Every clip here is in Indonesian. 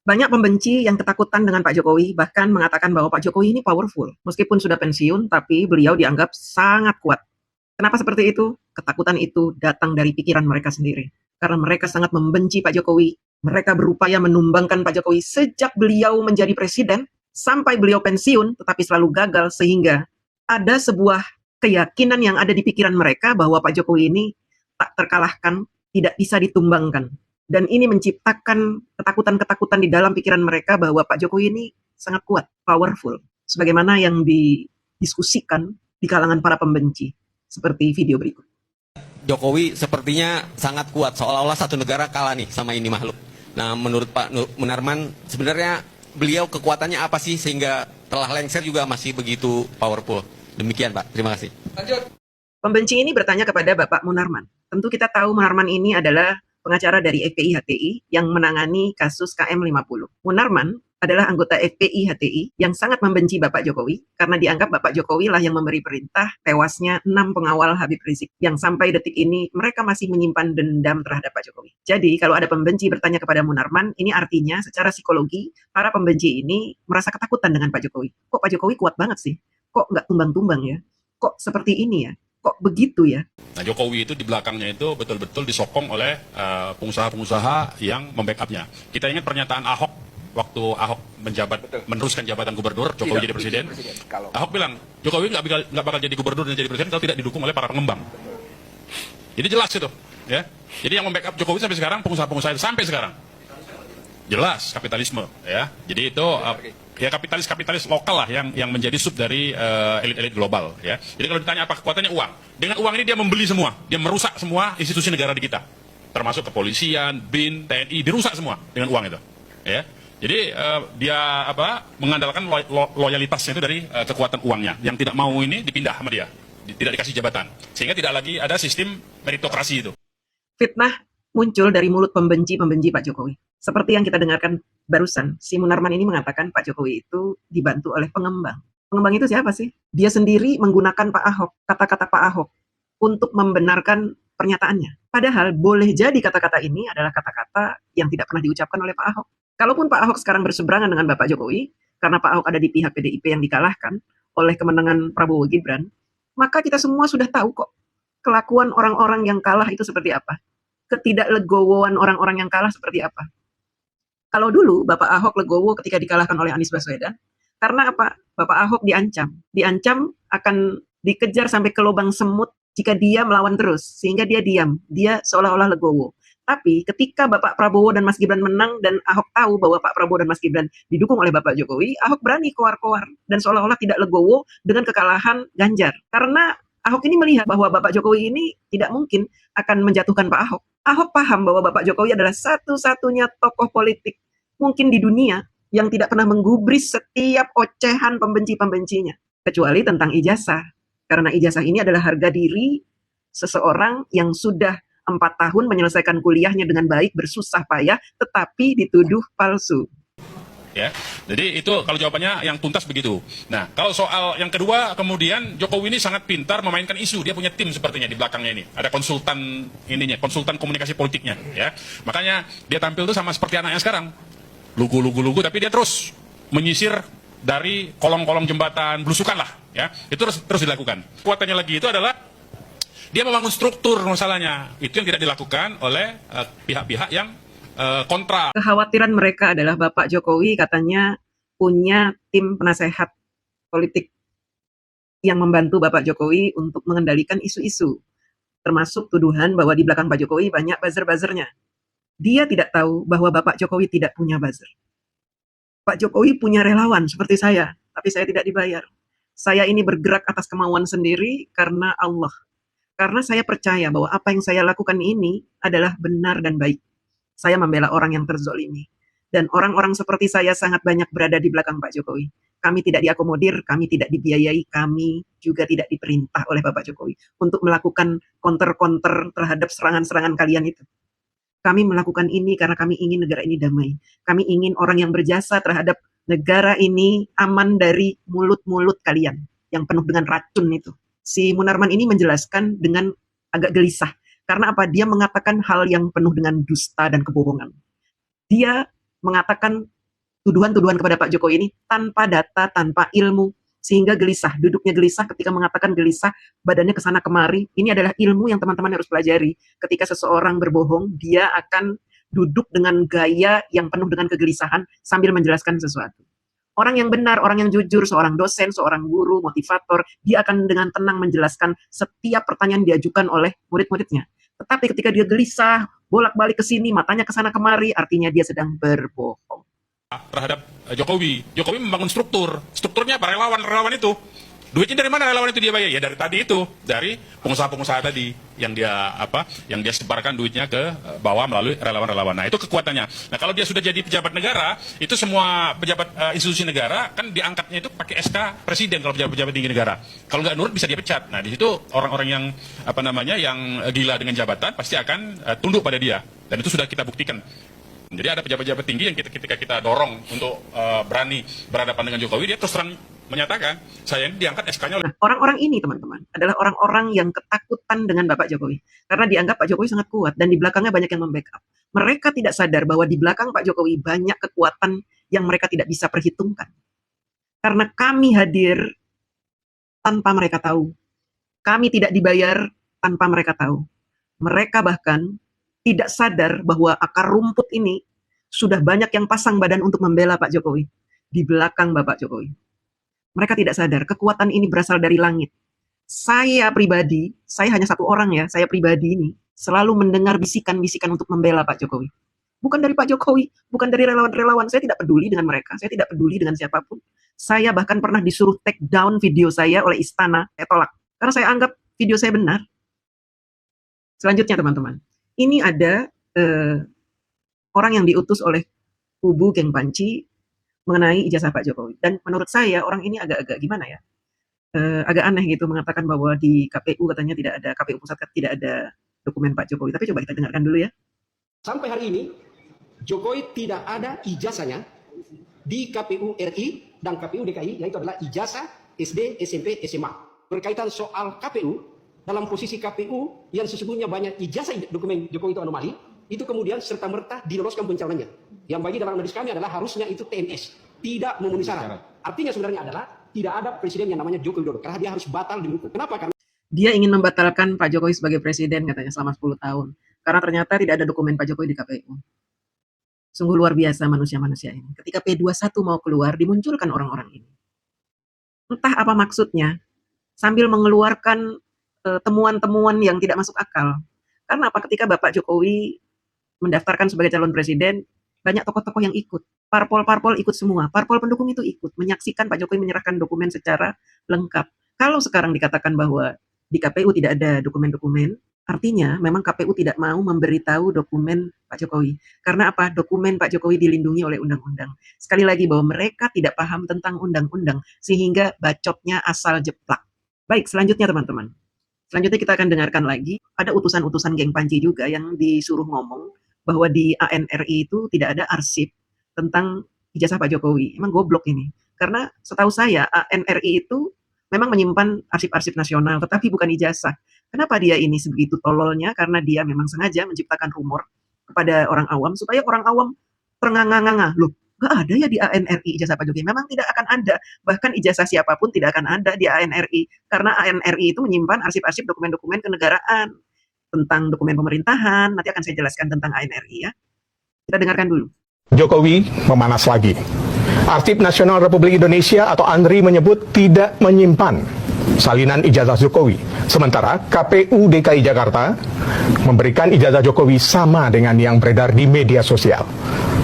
Banyak pembenci yang ketakutan dengan Pak Jokowi, bahkan mengatakan bahwa Pak Jokowi ini powerful. Meskipun sudah pensiun, tapi beliau dianggap sangat kuat. Kenapa seperti itu? Ketakutan itu datang dari pikiran mereka sendiri. Karena mereka sangat membenci Pak Jokowi. Mereka berupaya menumbangkan Pak Jokowi sejak beliau menjadi presiden, sampai beliau pensiun, tetapi selalu gagal, sehingga ada sebuah keyakinan yang ada di pikiran mereka bahwa Pak Jokowi ini tak terkalahkan, tidak bisa ditumbangkan. Dan ini menciptakan ketakutan-ketakutan di dalam pikiran mereka bahwa Pak Jokowi ini sangat kuat, powerful. Sebagaimana yang didiskusikan di kalangan para pembenci. Seperti video berikut. Jokowi sepertinya sangat kuat, seolah-olah satu negara kalah nih sama ini makhluk. Nah, menurut Pak Munarman, sebenarnya beliau kekuatannya apa sih sehingga telah lengser juga masih begitu powerful? Demikian Pak, terima kasih. Lanjut. Pembenci ini bertanya kepada Bapak Munarman. Tentu kita tahu Munarman ini adalah pengacara dari FPI HTI yang menangani kasus KM50. Munarman adalah anggota FPI HTI yang sangat membenci Bapak Jokowi karena dianggap Bapak Jokowi lah yang memberi perintah tewasnya 6 pengawal Habib Rizik yang sampai detik ini mereka masih menyimpan dendam terhadap Pak Jokowi. Jadi kalau ada pembenci bertanya kepada Munarman, ini artinya secara psikologi para pembenci ini merasa ketakutan dengan Pak Jokowi. Kok Pak Jokowi kuat banget sih? Kok nggak tumbang-tumbang ya? Kok seperti ini ya? Kok begitu ya? Nah, Jokowi itu di belakangnya itu betul-betul disokong oleh pengusaha-pengusaha yang membackup-nya. Kita ingat pernyataan Ahok waktu Ahok meneruskan jabatan gubernur, Jokowi jadi presiden. Ahok bilang, Jokowi nggak bakal jadi gubernur dan jadi presiden kalau tidak didukung oleh para pengembang. Jadi jelas itu, ya. Jadi yang membackup Jokowi sampai sekarang pengusaha-pengusaha itu sampai sekarang. Jelas kapitalisme, ya. Jadi itu ya kapitalis lokal lah yang menjadi sub dari elit-elit global, ya. Jadi kalau ditanya apa kekuatannya, uang. Dengan uang ini dia membeli semua, dia merusak semua institusi negara di kita, termasuk kepolisian, BIN, TNI, dirusak semua dengan uang itu, ya. Jadi dia mengandalkan loyalitasnya itu dari kekuatan uangnya, yang tidak mau ini dipindah sama dia, tidak dikasih jabatan, sehingga tidak lagi ada sistem meritokrasi itu. Fitnah muncul dari mulut pembenci-pembenci Pak Jokowi. Seperti yang kita dengarkan barusan, si Munarman ini mengatakan Pak Jokowi itu dibantu oleh pengembang. Pengembang itu siapa sih? Dia sendiri menggunakan Pak Ahok, kata-kata Pak Ahok, untuk membenarkan pernyataannya. Padahal boleh jadi kata-kata ini adalah kata-kata yang tidak pernah diucapkan oleh Pak Ahok. Kalaupun Pak Ahok sekarang berseberangan dengan Bapak Jokowi, karena Pak Ahok ada di pihak PDIP yang dikalahkan oleh kemenangan Prabowo Gibran, maka kita semua sudah tahu kok kelakuan orang-orang yang kalah itu seperti apa. Ketidaklegowoan orang-orang yang kalah seperti apa. Kalau dulu Bapak Ahok legowo ketika dikalahkan oleh Anies Baswedan, karena apa? Bapak Ahok diancam akan dikejar sampai ke lubang semut jika dia melawan terus, sehingga dia diam, dia seolah-olah legowo. Tapi ketika Bapak Prabowo dan Mas Gibran menang dan Ahok tahu bahwa Pak Prabowo dan Mas Gibran didukung oleh Bapak Jokowi, Ahok berani koar-koar dan seolah-olah tidak legowo dengan kekalahan Ganjar. Karena Ahok ini melihat bahwa Bapak Jokowi ini tidak mungkin akan menjatuhkan Pak Ahok. Ahok paham bahwa Bapak Jokowi adalah satu-satunya tokoh politik mungkin di dunia yang tidak pernah menggubris setiap ocehan pembenci-pembencinya. Kecuali tentang ijazah. Karena ijazah ini adalah harga diri seseorang yang sudah 4 tahun menyelesaikan kuliahnya dengan baik, bersusah payah, tetapi dituduh palsu. Ya, jadi itu kalau jawabannya yang tuntas begitu. Nah, kalau soal yang kedua, kemudian Jokowi ini sangat pintar memainkan isu. Dia punya tim sepertinya di belakangnya ini. Ada konsultan konsultan komunikasi politiknya. Ya, makanya dia tampil tuh sama seperti anaknya sekarang. Lugu, tapi dia terus menyisir dari kolong-kolong jembatan, belusukan lah. Ya, itu terus dilakukan. Kuatannya lagi itu adalah dia membangun struktur masalahnya. Itu yang tidak dilakukan oleh pihak-pihak yang kontra. Kekhawatiran mereka adalah Bapak Jokowi katanya punya tim penasehat politik yang membantu Bapak Jokowi untuk mengendalikan isu-isu. Termasuk tuduhan bahwa di belakang Pak Jokowi banyak buzzer-buzzernya. Dia tidak tahu bahwa Bapak Jokowi tidak punya buzzer. Pak Jokowi punya relawan seperti saya, tapi saya tidak dibayar. Saya ini bergerak atas kemauan sendiri karena Allah. Karena saya percaya bahwa apa yang saya lakukan ini adalah benar dan baik. Saya membela orang yang terzolimi. Dan orang-orang seperti saya sangat banyak berada di belakang Pak Jokowi. Kami tidak diakomodir, kami tidak dibiayai, kami juga tidak diperintah oleh Bapak Jokowi untuk melakukan counter-counter terhadap serangan-serangan kalian itu. Kami melakukan ini karena kami ingin negara ini damai. Kami ingin orang yang berjasa terhadap negara ini aman dari mulut-mulut kalian yang penuh dengan racun itu. Si Munarman ini menjelaskan dengan agak gelisah. Karena apa? Dia mengatakan hal yang penuh dengan dusta dan kebohongan. Dia mengatakan tuduhan-tuduhan kepada Pak Jokowi ini tanpa data, tanpa ilmu, sehingga gelisah, duduknya gelisah ketika mengatakan gelisah, badannya kesana kemari. Ini adalah ilmu yang teman-teman harus pelajari. Ketika seseorang berbohong, dia akan duduk dengan gaya yang penuh dengan kegelisahan sambil menjelaskan sesuatu. Orang yang benar, orang yang jujur, seorang dosen, seorang guru, motivator, dia akan dengan tenang menjelaskan setiap pertanyaan diajukan oleh murid-muridnya. Tetapi ketika dia gelisah, bolak-balik ke sini, matanya ke sana kemari, artinya dia sedang berbohong. Terhadap Jokowi. Jokowi membangun struktur. Strukturnya apa? Relawan itu. Duitnya dari mana relawan itu dia bayar? Ya dari tadi itu, dari pengusaha-pengusaha tadi yang dia sebarkan duitnya ke bawah melalui relawan-relawan. Nah, itu kekuatannya. Nah, kalau dia sudah jadi pejabat negara, itu semua pejabat institusi negara kan diangkatnya itu pakai SK presiden kalau pejabat-pejabat tinggi negara. Kalau nggak nurut bisa dia pecat. Nah, di situ orang-orang yang yang gila dengan jabatan pasti akan tunduk pada dia. Dan itu sudah kita buktikan. Jadi ada pejabat-pejabat tinggi yang ketika kita dorong untuk berani berhadapan dengan Jokowi, dia terus terang menyatakan, saya ini diangkat SK-nya oleh... Nah, orang-orang ini, teman-teman, adalah orang-orang yang ketakutan dengan Bapak Jokowi. Karena dianggap Pak Jokowi sangat kuat, dan di belakangnya banyak yang membackup. Mereka tidak sadar bahwa di belakang Pak Jokowi banyak kekuatan yang mereka tidak bisa perhitungkan. Karena kami hadir tanpa mereka tahu. Kami tidak dibayar tanpa mereka tahu. Mereka bahkan tidak sadar bahwa akar rumput ini sudah banyak yang pasang badan untuk membela Pak Jokowi di belakang Bapak Jokowi. Mereka tidak sadar kekuatan ini berasal dari langit. Saya pribadi, saya hanya satu orang ya, saya pribadi ini selalu mendengar bisikan-bisikan untuk membela Pak Jokowi. Bukan dari Pak Jokowi, bukan dari relawan-relawan. Saya tidak peduli dengan mereka, saya tidak peduli dengan siapapun. Saya bahkan pernah disuruh take down video saya oleh istana, saya tolak. Karena saya anggap video saya benar. Selanjutnya teman-teman, ini ada orang yang diutus oleh kubu Geng Panci mengenai ijazah Pak Jokowi. Dan menurut saya orang ini agak-agak gimana ya, agak aneh gitu mengatakan bahwa di KPU katanya tidak ada, KPU pusat tidak ada dokumen Pak Jokowi. Tapi coba kita dengarkan dulu ya. Sampai hari ini Jokowi tidak ada ijazahnya di KPU RI dan KPU DKI, yaitu adalah ijazah SD, SMP, SMA. Berkaitan soal KPU, dalam posisi KPU yang sesungguhnya banyak ijazah dokumen Jokowi itu anomali, itu kemudian serta-merta diloloskan pencalonannya. Yang bagi dalam analis kami adalah harusnya itu TNS, tidak memenuhi syarat. Artinya sebenarnya adalah tidak ada presiden yang namanya Joko Widodo, karena dia harus batal demi hukum. Kenapa? Karena dia ingin membatalkan Pak Jokowi sebagai presiden katanya selama 10 tahun. Karena ternyata tidak ada dokumen Pak Jokowi di KPU. Sungguh luar biasa manusia-manusia ini. Ketika P21 mau keluar, dimunculkan orang-orang ini. Entah apa maksudnya, sambil mengeluarkan temuan-temuan yang tidak masuk akal. Karena apa? Ketika Bapak Jokowi mendaftarkan sebagai calon presiden, banyak tokoh-tokoh yang ikut. Parpol-parpol ikut semua. Parpol pendukung itu ikut. Menyaksikan Pak Jokowi menyerahkan dokumen secara lengkap. Kalau sekarang dikatakan bahwa di KPU tidak ada dokumen-dokumen, artinya memang KPU tidak mau memberitahu dokumen Pak Jokowi. Karena apa? Dokumen Pak Jokowi dilindungi oleh undang-undang. Sekali lagi bahwa mereka tidak paham tentang undang-undang, sehingga bacotnya asal jeplak. Baik, selanjutnya teman-teman. Selanjutnya kita akan dengarkan lagi, ada utusan-utusan Geng Panci juga yang disuruh ngomong bahwa di ANRI itu tidak ada arsip tentang ijazah Pak Jokowi. Emang goblok ini. Karena setahu saya ANRI itu memang menyimpan arsip-arsip nasional, tetapi bukan ijazah. Kenapa dia ini sebegitu tololnya? Karena dia memang sengaja menciptakan rumor kepada orang awam, supaya orang awam ternganga-nganga. Loh, nggak ada ya di ANRI ijazah Pak Jokowi. Memang tidak akan ada. Bahkan ijazah siapapun tidak akan ada di ANRI. Karena ANRI itu menyimpan arsip-arsip dokumen-dokumen kenegaraan. Tentang dokumen pemerintahan, nanti akan saya jelaskan tentang ANRI ya. Kita dengarkan dulu. Jokowi memanas lagi. Arsip Nasional Republik Indonesia atau ANRI menyebut tidak menyimpan salinan ijazah Jokowi. Sementara KPU DKI Jakarta memberikan ijazah Jokowi sama dengan yang beredar di media sosial.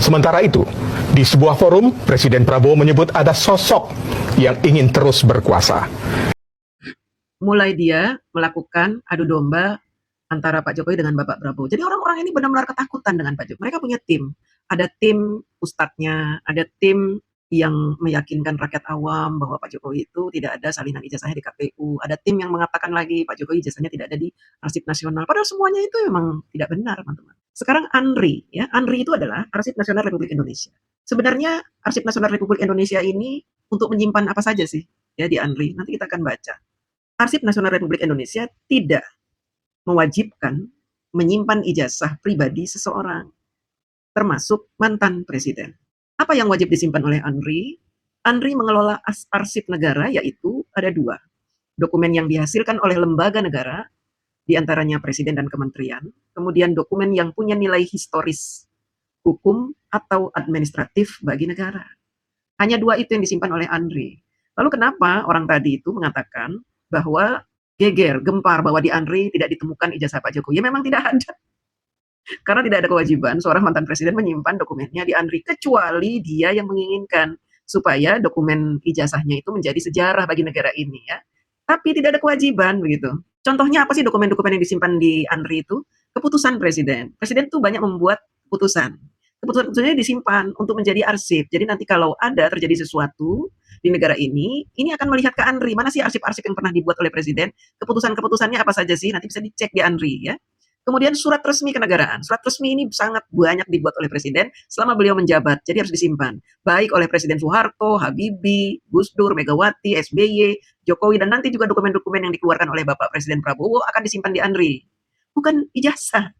Sementara itu, di sebuah forum, Presiden Prabowo menyebut ada sosok yang ingin terus berkuasa. Mulai dia melakukan adu domba antara Pak Jokowi dengan Bapak Prabowo. Jadi orang-orang ini benar-benar ketakutan dengan Pak Jokowi. Mereka punya tim. Ada tim ustadznya, ada tim yang meyakinkan rakyat awam bahwa Pak Jokowi itu tidak ada salinan ijazahnya di KPU. Ada tim yang mengatakan lagi Pak Jokowi ijazahnya tidak ada di Arsip Nasional. Padahal semuanya itu memang tidak benar, teman-teman. Sekarang ANRI, ya, ANRI itu adalah Arsip Nasional Republik Indonesia. Sebenarnya Arsip Nasional Republik Indonesia ini untuk menyimpan apa saja sih? Ya, di ANRI. Nanti kita akan baca. Arsip Nasional Republik Indonesia tidak mewajibkan menyimpan ijazah pribadi seseorang, termasuk mantan presiden. Apa yang wajib disimpan oleh ANRI? ANRI mengelola arsip negara, yaitu ada 2. Dokumen yang dihasilkan oleh lembaga negara, di antaranya presiden dan kementerian, kemudian dokumen yang punya nilai historis, hukum, atau administratif bagi negara. Hanya 2 itu yang disimpan oleh ANRI. Lalu kenapa orang tadi itu mengatakan bahwa geger, gempar bahwa di ANRI tidak ditemukan ijazah Pak Jokowi? Ya memang tidak ada. Karena tidak ada kewajiban seorang mantan presiden menyimpan dokumennya di ANRI, kecuali dia yang menginginkan supaya dokumen ijazahnya itu menjadi sejarah bagi negara ini ya. Tapi tidak ada kewajiban begitu. Contohnya apa sih dokumen-dokumen yang disimpan di ANRI itu? Keputusan presiden. Presiden tuh banyak membuat keputusan. Keputusan-keputusannya disimpan untuk menjadi arsip. Jadi nanti kalau ada terjadi sesuatu di negara ini akan melihat ke ANRI. Mana sih arsip-arsip yang pernah dibuat oleh presiden? Keputusan-keputusannya apa saja sih? Nanti bisa dicek di ANRI ya. Kemudian surat resmi kenegaraan. Surat resmi ini sangat banyak dibuat oleh presiden selama beliau menjabat, jadi harus disimpan. Baik oleh Presiden Soeharto, Habibie, Gus Dur, Megawati, SBY, Jokowi, dan nanti juga dokumen-dokumen yang dikeluarkan oleh Bapak Presiden Prabowo akan disimpan di ANRI. Bukan ijazah.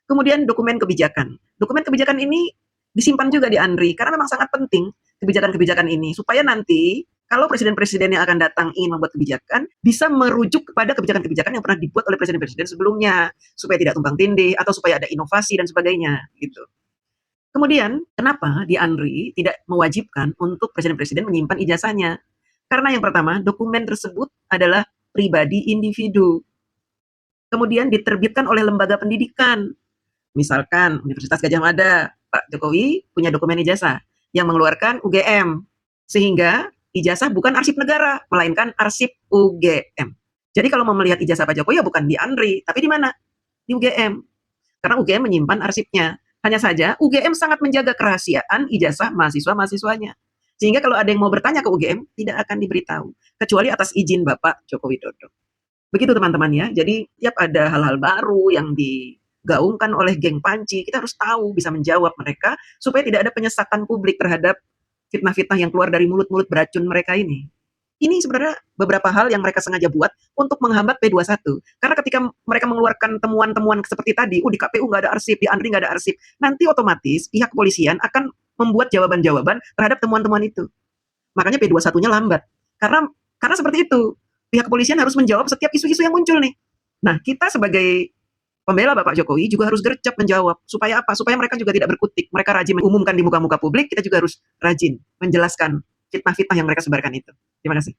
Kemudian dokumen kebijakan. Dokumen kebijakan ini disimpan juga di ANRI, karena memang sangat penting kebijakan-kebijakan ini, supaya nanti kalau presiden-presiden yang akan datang ingin membuat kebijakan, bisa merujuk kepada kebijakan-kebijakan yang pernah dibuat oleh presiden-presiden sebelumnya, supaya tidak tumpang tindih, atau supaya ada inovasi dan sebagainya. Gitu. Kemudian, kenapa di ANRI tidak mewajibkan untuk presiden-presiden menyimpan ijazahnya? Karena yang pertama, dokumen tersebut adalah pribadi individu. Kemudian diterbitkan oleh lembaga pendidikan. Misalkan Universitas Gadjah Mada, Pak Jokowi punya dokumen ijazah yang mengeluarkan UGM. Sehingga ijazah bukan arsip negara, melainkan arsip UGM. Jadi kalau mau melihat ijazah Pak Jokowi ya bukan di ANRI, tapi di mana? Di UGM. Karena UGM menyimpan arsipnya. Hanya saja UGM sangat menjaga kerahasiaan ijazah mahasiswa-mahasiswanya. Sehingga kalau ada yang mau bertanya ke UGM, tidak akan diberitahu. Kecuali atas izin Bapak Joko Widodo. Begitu teman-teman ya. Jadi tiap ada hal-hal baru yang digaungkan oleh geng Panci, kita harus tahu, bisa menjawab mereka, supaya tidak ada penyesatan publik terhadap fitnah-fitnah yang keluar dari mulut-mulut beracun mereka ini. Ini sebenarnya beberapa hal yang mereka sengaja buat untuk menghambat P21. Karena ketika mereka mengeluarkan temuan-temuan seperti tadi, di KPU nggak ada arsip, di ANRI nggak ada arsip, nanti otomatis pihak kepolisian akan membuat jawaban-jawaban terhadap temuan-temuan itu. Makanya P21-nya lambat. Karena seperti itu, pihak kepolisian harus menjawab setiap isu-isu yang muncul nih. Nah, kita sebagai pembela Bapak Jokowi juga harus gercep menjawab. Supaya apa? Supaya mereka juga tidak berkutik. Mereka rajin mengumumkan di muka-muka publik, kita juga harus rajin menjelaskan fitnah-fitnah yang mereka sebarkan itu. Terima kasih.